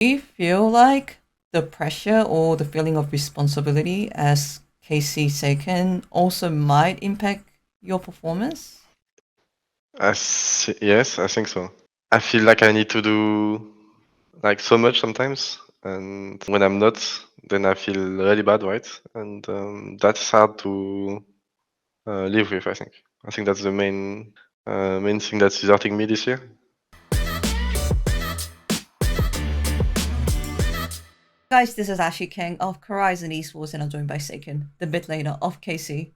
Do you feel like the pressure or the feeling of responsibility as KC Saken also might impact your performance? Yes, I think so. I feel like I need to do like so much sometimes, and when I'm not, then I feel really bad, right? And that's hard to live with. I think that's the main thing that's hurting me this year. Guys, this is Ashley Kang of Horizon Esports and I'm joined by Saken, the mid laner of KC.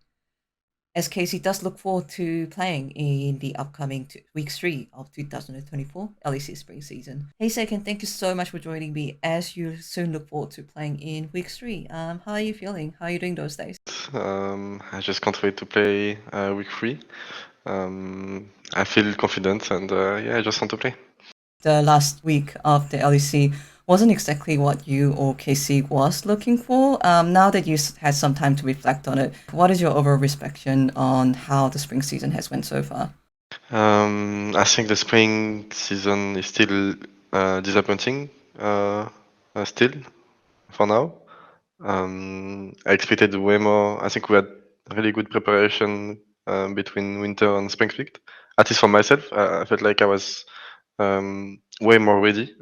As KC does look forward to playing in the upcoming week 3 of 2024 LEC Spring Season. Hey Saken, thank you so much for joining me as you soon look forward to playing in week 3. How are you feeling? How are you doing those days? I just can't wait to play week 3. I feel confident, and yeah, I just want to play. The last week of the LEC wasn't exactly what you or KC was looking for. Now that you had some time to reflect on it, what is your overall reflection on how the spring season has went so far? I think the spring season is still disappointing, still for now. I expected way more. I think we had really good preparation between winter and spring split. At least for myself, I felt like I was way more ready.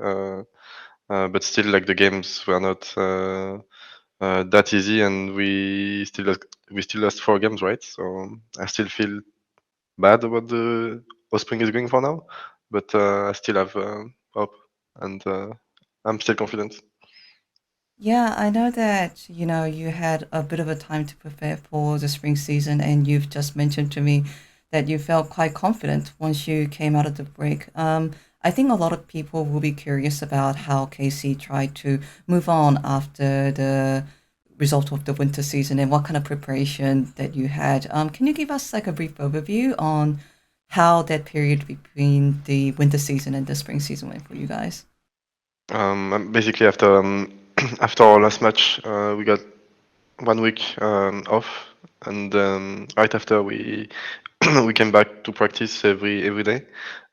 But still, like the games were not that easy, and we still lost 4 games, right? So I still feel bad about the how spring is going for now, but I still have hope, and I'm still confident. Yeah, I know that, you had a bit of a time to prepare for the spring season, and you've just mentioned to me that you felt quite confident once you came out of the break. I think a lot of people will be curious about how KC tried to move on after the result of the winter season and what kind of preparation that you had. Can you give us like a brief overview on how that period between the winter season and the spring season went for you guys? Basically, after after our last match, we got 1 week off, and right after we came back to practice every day.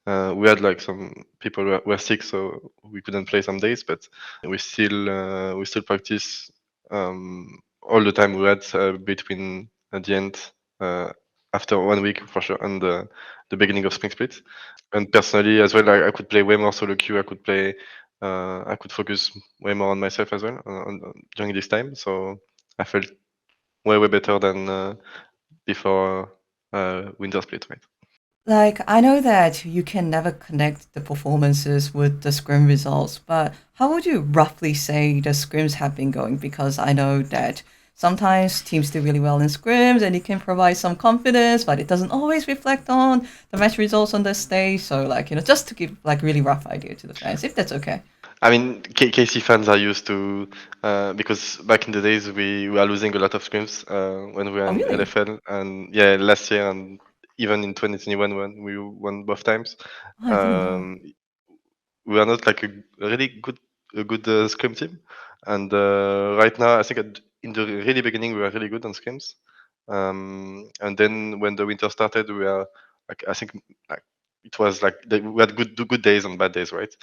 We had like some people were sick, so we couldn't play some days, but we still practice all the time we had between the end uh, after 1 week for sure and the beginning of spring split. And personally as well, I could play way more solo queue. I could focus way more on myself as well during this time. So I felt way better than before winter split, right? Like, I know that you can never connect the performances with the scrim results, but how would you roughly say the scrims have been going? Because I know that sometimes teams do really well in scrims and it can provide some confidence, but it doesn't always reflect on the match results on the stage. So, like, just to give like really rough idea to the fans, if that's okay. I mean, KC fans are used to because back in the days we were losing a lot of scrims when we were Oh, in really? LFL, and yeah, last year and even in 2021 when we won both times. Oh, I didn't know. Um, we are not like a good scrim team, and right now I think in the really beginning we were really good on scrims, and then when the winter started, we were like I think like it was like we had good days and bad days, right?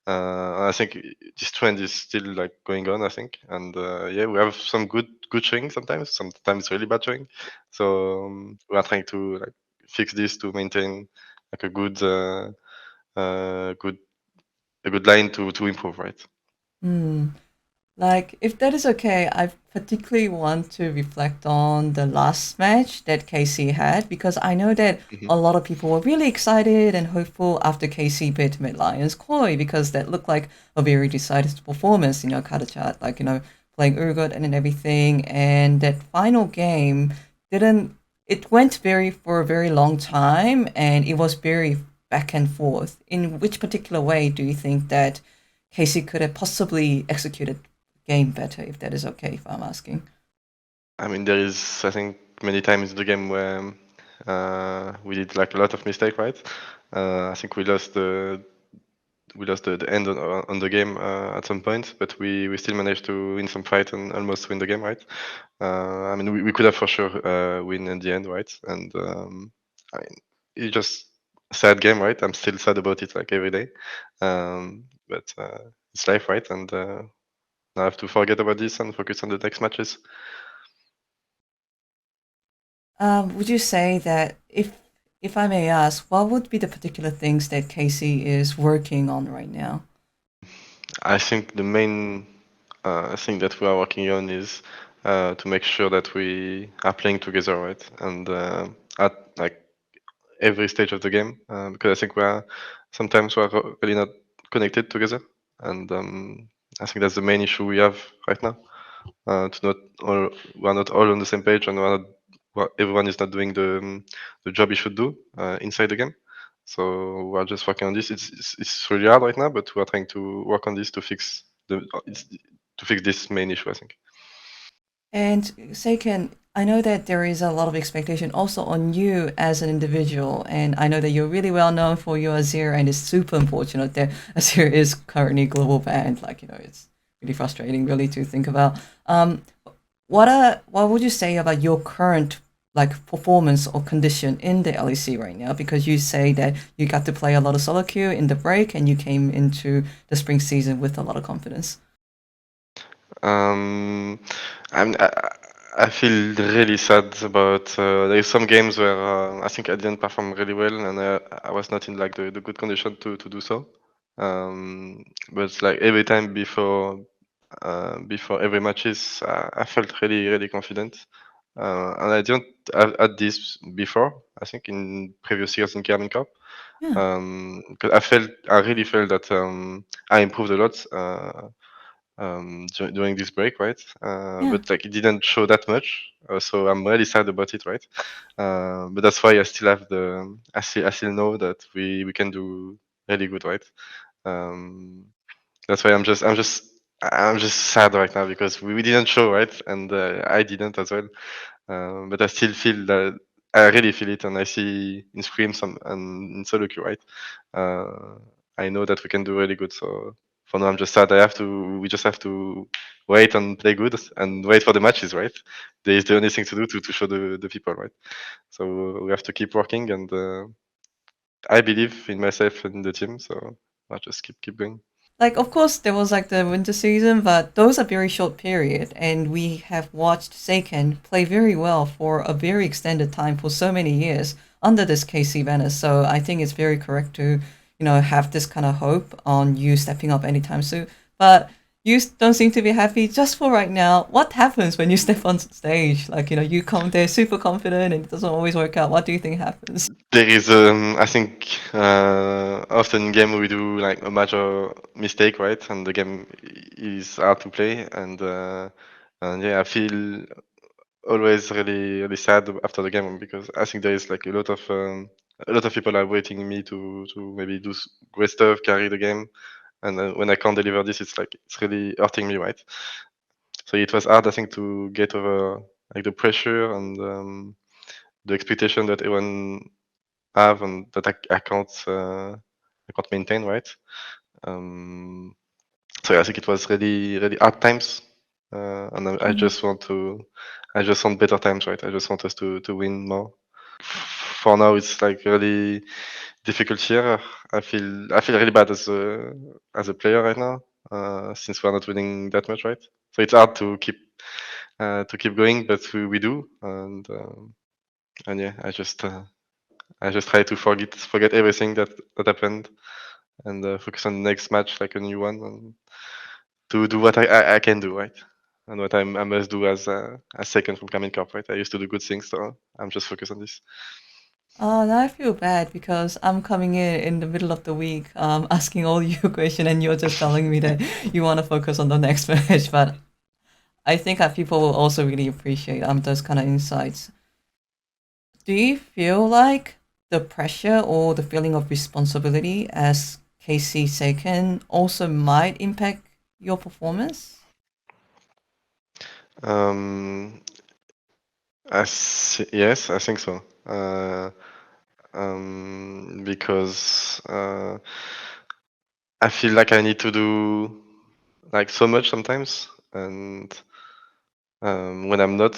I think this trend is still like going on. I think, and yeah, we have some good showing sometimes really bad showing. So we are trying to like fix this to maintain like good a good line to improve, right? Hmm. Like, if that is okay, I particularly want to reflect on the last match that KC had because I know that Hmm. a lot of people were really excited and hopeful after KC beat Mid Lions Koi because that looked like a very decisive performance in your Kata chart, like, playing Urgot and everything. And that final game didn't, it went for a very long time and it was very back and forth. In which particular way do you think that KC could have possibly executed game better, if that is okay, if I'm asking? I mean, there is I think many times in the game where we did like a lot of mistake, right? I think the end on the game at some point, but we still managed to win some fight and almost win the game, right? I mean, we could have for sure win in the end, right? And I mean, it's just a sad game, right? I'm still sad about it like every day, but it's life, right? And now I have to forget about this and focus on the next matches. Would you say that if I may ask, what would be the particular things that KC is working on right now? I think the main thing that we are working on is to make sure that we are playing together, right? And at like every stage of the game, because I think we are sometimes we are really not connected together, and I think that's the main issue we have right now. To not all we are not all on the same page, and everyone is not doing the job he should do inside the game. So we are just working on this. It's really hard right now, but we are trying to work on this to fix to fix this main issue, I think. And Saken, I know that there is a lot of expectation also on you as an individual, and I know that you're really well known for your Azir, and it's super unfortunate that Azir is currently global banned. Like, it's really frustrating, really, to think about. What would you say about your current like performance or condition in the LEC right now? Because you say that you got to play a lot of solo queue in the break, and you came into the spring season with a lot of confidence. Um, I feel really sad about there is some games where I think I didn't perform really well and I was not in like the good condition to do so. But like every time before every matches, I felt really confident. And I didn't have had this before. I think in previous years in Carling Cup, Yeah, 'cause I really felt that I improved a lot. During this break, right? yeah. But like it didn't show that much, so I'm really sad about it, right? But that's why I still have I still know that we can do really good, right? Um, that's why I'm just sad right now because we didn't show, right? And I didn't as well. But I still feel that I really feel it, and I see in Scrim some and in solo queue, right? Uh, I know that we can do really good. So for now, I'm just sad. We just have to wait and play good and wait for the matches, right? There is the only thing to do to show the people, right? So we have to keep working, and I believe in myself and the team. So I'll just keep going. Like, of course, there was like the winter season, but those are very short period, and we have watched Saken play very well for a very extended time for so many years under this KC banner. So I think it's very correct to, have this kind of hope on you stepping up anytime soon. But you don't seem to be happy just for right now. What happens when you step on stage? Like, you come there super confident and it doesn't always work out. What do you think happens? There is, I think, often in game we do like a major mistake, right? And the game is hard to play, and yeah, I feel always really sad after the game because I think there is like a lot of people are waiting me to maybe do great stuff, carry the game, and when I can't deliver this, it's really hurting me, right? So it was hard, I think, to get over like the pressure and the expectation that everyone have and that I can't maintain, right? Um, so yeah, I think it was really hard times, and Mhm. I just want better times, right? I just want us to win more. For now, it's like really difficult here. I feel really bad as a player right now, since we're not winning that much, right? So it's hard to keep going, but we do, and yeah, I just try to forget everything that happened and focus on the next match like a new one and to do what I can do, right? And what I must do as second from Kamin Cup, right? I used to do good things, so I'm just focused on this. Now I feel bad because I'm coming in the middle of the week, asking all you question, and you're just telling me that you want to focus on the next match. But I think that people will also really appreciate those kind of insights. Do you feel like the pressure or the feeling of responsibility as KC Saken also might impact your performance? Um, yes, I think so. Because I feel like I need to do like so much sometimes, and when I'm not,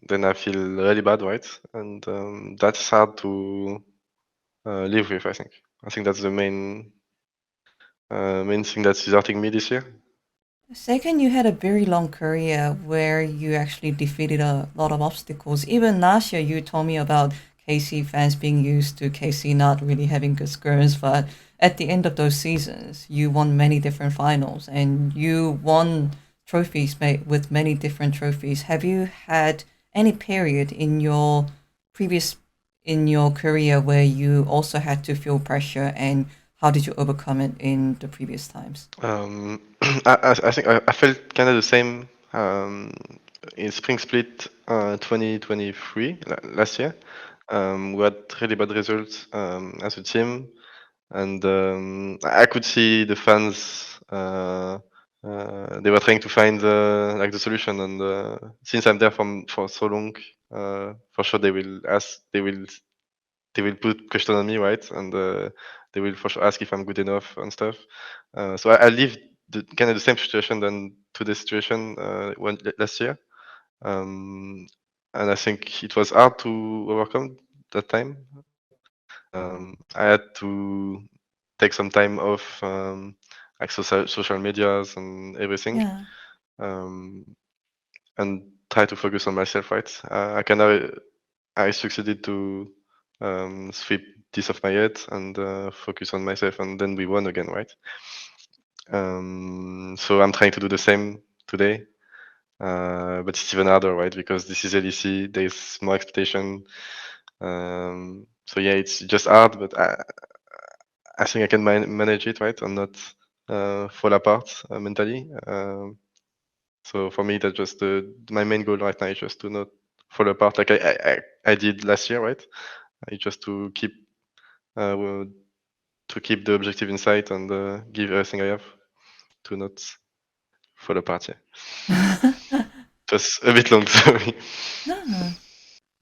then I feel really bad, right? And that's hard to live with. I think. I think that's the main main thing that's hurting me this year. Second, you had a very long career where you actually defeated a lot of obstacles. Even last year, you told me about KC fans being used to KC not really having good scrims, but at the end of those seasons, you won many different finals and you won trophies with many different trophies. Have you had any period in your previous in your career where you also had to feel pressure, and how did you overcome it in the previous times? I think I felt kind of the same in Spring Split 2023 last year. We had really bad results as a team, and I could see the fans. They were trying to find like the solution, and since I'm there for so long, for sure they will put question on me, right? And they will for sure ask if I'm good enough and stuff. So I lived kind of the same situation than today's situation last year, um, and I think it was hard to overcome that time. I had to take some time off, like social medias and everything, Yeah. um, and try to focus on myself. Right, I succeeded to sweep this off my head and focus on myself, and then we won again, right? So I'm trying to do the same today, but it's even harder, right? Because this is LEC, there's more expectation. So yeah, it's just hard, but I think I can manage it, right, and not fall apart mentally. So for me, that's just my main goal right now is just to not fall apart like I did last year, right? It's just uh, to keep the objective in sight and give everything I have to not fall apart. Yeah, just a bit long. Sorry. No.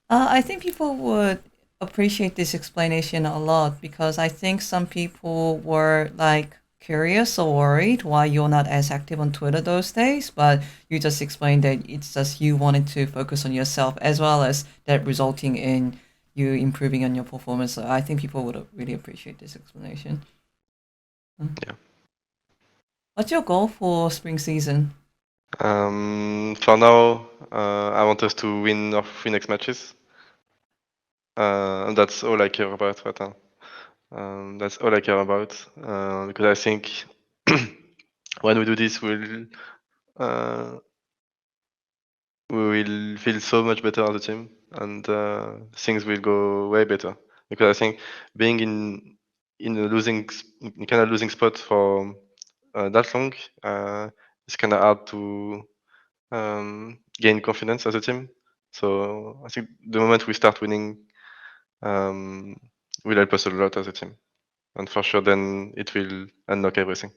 I think people would appreciate this explanation a lot because I think some people were like curious or worried why you're not as active on Twitter those days, but you just explained that it's just you wanted to focus on yourself as well as that resulting in you improving on your performance. So I think people would really appreciate this explanation. Mm. Yeah. What's your goal for spring season? For now, I want us to win our 3 next matches. And that's all I care about right now. That's all I care about because I think when we do this, uh, we will feel so much better as a team, and things will go way better. Because I think being in a kind of losing spot for that long, it's kind of hard to gain confidence as a team. So I think the moment we start winning um, will help us a lot as a team, and for sure, then it will unlock everything.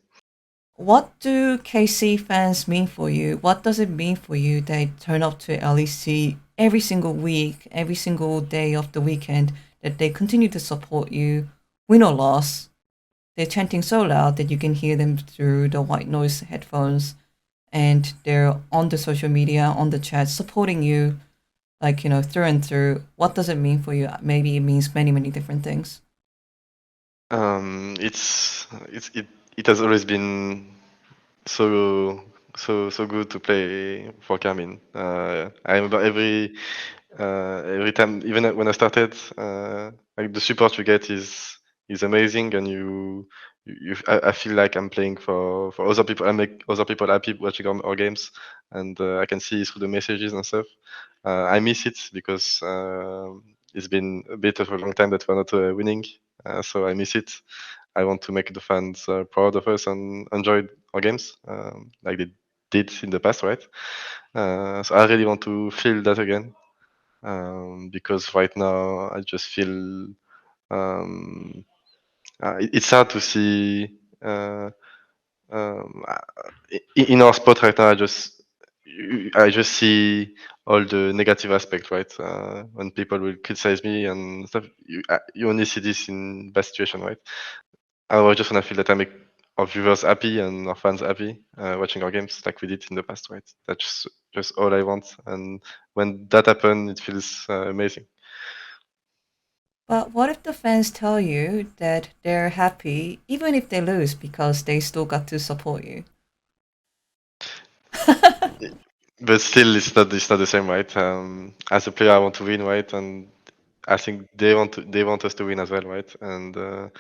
What do KC fans mean for you? What does it mean for you they turn up to LEC every single week, every single day of the weekend, that they continue to support you, win or loss? They're chanting so loud that you can hear them through the white noise headphones, and they're on the social media, on the chat, supporting you, like, through and through. What does it mean for you? Maybe it means many, many different things. It has always been so so good to play for Carmine. I remember every time, even when I started, like the support you get is amazing, and I feel like I'm playing for other people. I make other people happy watching our games, and I can see through the messages and stuff. I miss it because it's been a bit of a long time that we're not winning, so I miss it. I want to make the fans proud of us and enjoy our games like they did in the past, right? So I really want to feel that again because right now I just feel um, it's hard to see um, in our spot right now. I just see all the negative aspect, right? When people will criticize me and stuff, you only see this in bad situation, right? I just wanna feel that I make our viewers happy and our fans happy, watching our games like we did in the past, right? That's just all I want, and when that happen, it feels amazing. But what if the fans tell you that they're happy even if they lose because they still got to support you? But still, it's not the same, right? As a player, I want to win, right? And I think they want us to win as well, right? And but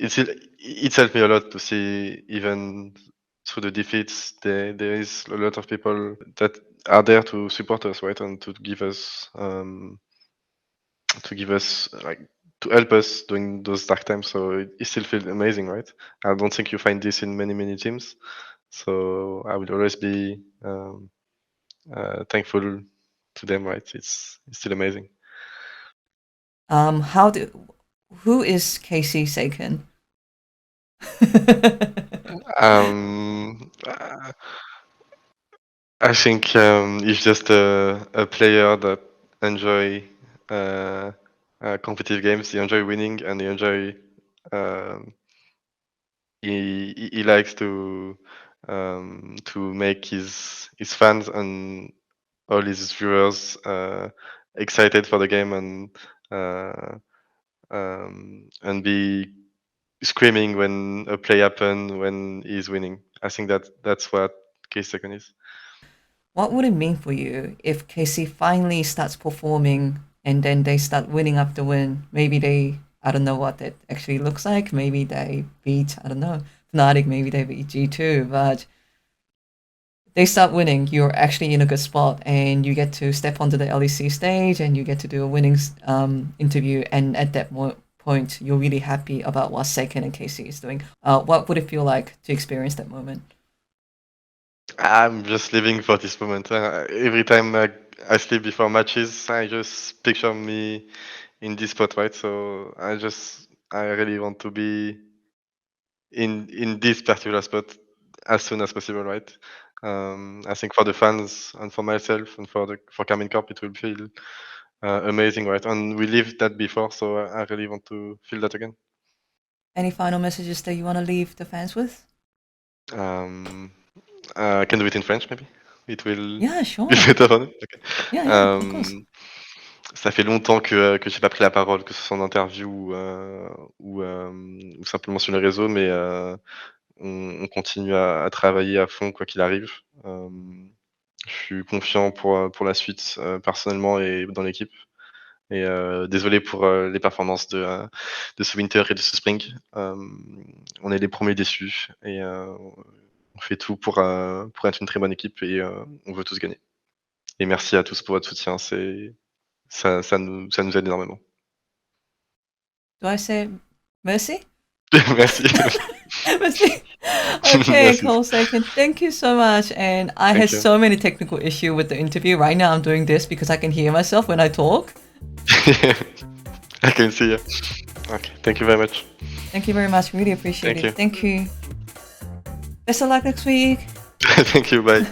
it helped me a lot to see even through the defeats, there is a lot of people that are there to support us, right? And to give us like to help us during those dark times. So it still feels amazing, right? I don't think you find this in many teams. So I will always be thankful to them, right? It's still amazing. How do who is KC Saken? I think he's just a player that enjoy uh, competitive games. He enjoy winning, and he enjoy. Um, he likes to make his fans and all his viewers excited for the game uh, and be screaming when a play happen when he's winning. I think that's what KC Saken is. What would it mean for you if KC finally starts performing and then they start winning after win? Maybe they, I don't know what that actually looks like. Maybe they beat, I don't know, Fnatic, maybe they beat G2, but they start winning. You're actually in a good spot and you get to step onto the LEC stage and you get to do a winning interview. And at that point, you're really happy about what Saken and KC is doing. What would it feel like to experience that moment? I'm just living for this moment. Every time I sleep before matches, I just picture me in this spot, right? So I really want to be in this particular spot as soon as possible, right? I think for the fans and for myself and for Carmine Corp, it will feel amazing, right? And we lived that before, so I really want to feel that again. Any final messages that you want to leave the fans with? Um, I can do it in French, maybe. It will Yeah, be sure. better for me. Okay. Yeah, yeah, of course. Ça fait longtemps que j'ai pas pris la parole, que ce soit en interview ou simplement sur les réseaux, mais on continue à travailler à fond quoi qu'il arrive. Je suis confiant pour la suite, personnellement et dans l'équipe et désolé pour, les performances de ce winter et de ce spring. On est les premiers déçus et on fait tout pour être une très bonne équipe et on veut tous gagner. Et merci à tous pour votre soutien, ça nous aide énormément. Do I say mercy? Merci. Mercy. Okay, Merci. Cole Saken, thank you so much. And I had Thank you. so many technical issue with the interview. Right now, I'm doing this because I can hear myself when I talk. I can see you. Okay, thank you very much. Thank you very much. Really appreciate Thank it. you. Thank you. Best of luck next week. Thank you, bye.